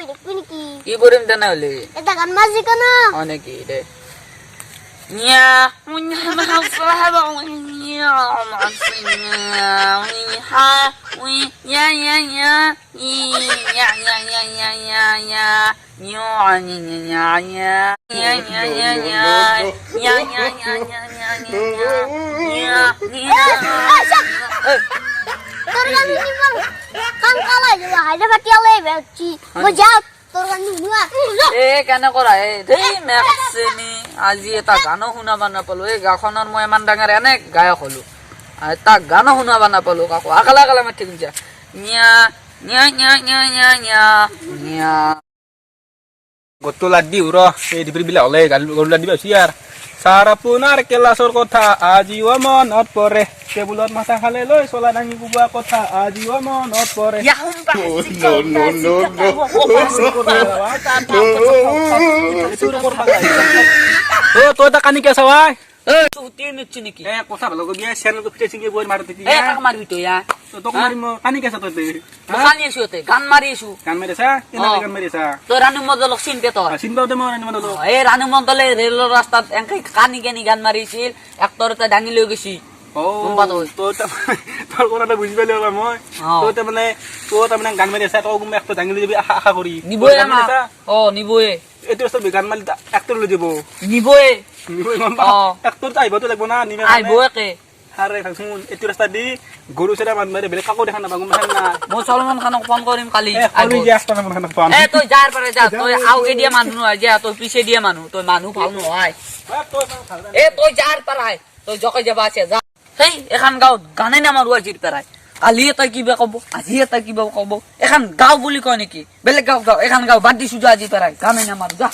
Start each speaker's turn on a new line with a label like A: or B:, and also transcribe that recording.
A: বই দেখবি নাকি?
B: কি বরিম তা না হলে
A: এটা গান মাঝি কেন?
B: অনেকই রে নিয়া মুন্না মাহফাবা নিয়া মাসিনা হা উই ইয়া ইয়া ইয়া ইয়া ইয়া ইয়া ইয়া ইয়া ইয়া নিয়া আনি নিয়া ইয়া ইয়া ইয়া ইয়া ইয়া ইয়া ইয়া ইয়া ইয়া ইয়া ইয়া
A: তোর গান নিবল কান কালাই যাবা হাইদা পাটিয়ালে বেচি মজা তোর গান নিবা
B: এ কেন কৰা এ দেই মেক্সনি আজি এটা গানো শুনাব নাপালো এই গাখনৰ মই ইমান ডাঙৰ এনে গায়ক হলো এটা গানো শুনাব নাপালো কাকো আকালা আকালা মাতি শুনছা নিয়া নিয়া নিয়া নিয়া নিয়া নিয়া নিয়া
C: গতো লাড্ডি উৰ এই দিবিৰ বিলা হলে গৰু লাড্ডি বেছি আৰু সাৰ আপোনাৰ কেলাছৰ কথা আজিও মনত পৰে টেবুলত মাথা খালে লৈ চলা দাঙি কোৱা কথা আজিও মনত পৰে তই এটা কানি কে চাৱাই
B: তুতি নিচ্ছি নেকি
C: এ কথা ভালো গিয়া চেনেলটো ফিটে চিঙি বই মাৰি দিতি
B: এ কাক মাৰিবি তই ইয়া
C: তোক মাৰিম কানি কে চাতই
B: কানি আছো তই গান মাৰি আছো
C: গান মাৰিছা কেনে গান মাৰিছা
B: তই ৰানু মণ্ডলক চিনতে তই
C: চিন্তাতে মই আনি মানলো
B: এই ৰানু মণ্ডলে ৰেলৰ ৰাস্তাত এনেকে কানি কানি গান মাৰিছিল এক্টৰ এটা দাঙি লৈ গৈছি
C: তোৰ কথাটা বুজি পালো মই তই তাৰমানে গান মাৰি আছা তই কোনোবা একটা দাঙি লৈ যাবি আশা কৰি
B: নিবই আমাৰ নিবই
C: এইটো ৰাস্তাত গান মাৰি এক্টৰ লৈ যাব
B: নিবই
C: এক্টৰ আহিবতো লাগব না নিবে
B: আহিব একে
C: আৰে ভাবচোন এইটো ৰাস্তা দি গৰু চেৰা মানুহ মাৰি বেলেগ কাকো দেখা নাপাওঁ গম পাইছা না
B: মই চলমান খানক ফোন কৰিম কালি তই যাৰ পাৰে যা তই আউকে দিয়া মানুহ নহয় যা তই পিছে দিয়া মানুহ তই মানুহ ভাল নহয় তই যাৰ পাৰাই তই জকাই যাবা আছে যা সেই এখন গাঁৱত গানে নামাৰো আজিৰ পৰাই কালি তই কিবা কব আজি তই কিবা কব এখন গাঁও বুলি কয় নেকি বেলেগ গাঁও এখন গাঁও বাদ দিছো যা আজিৰ পৰাই গানে নামাৰো যা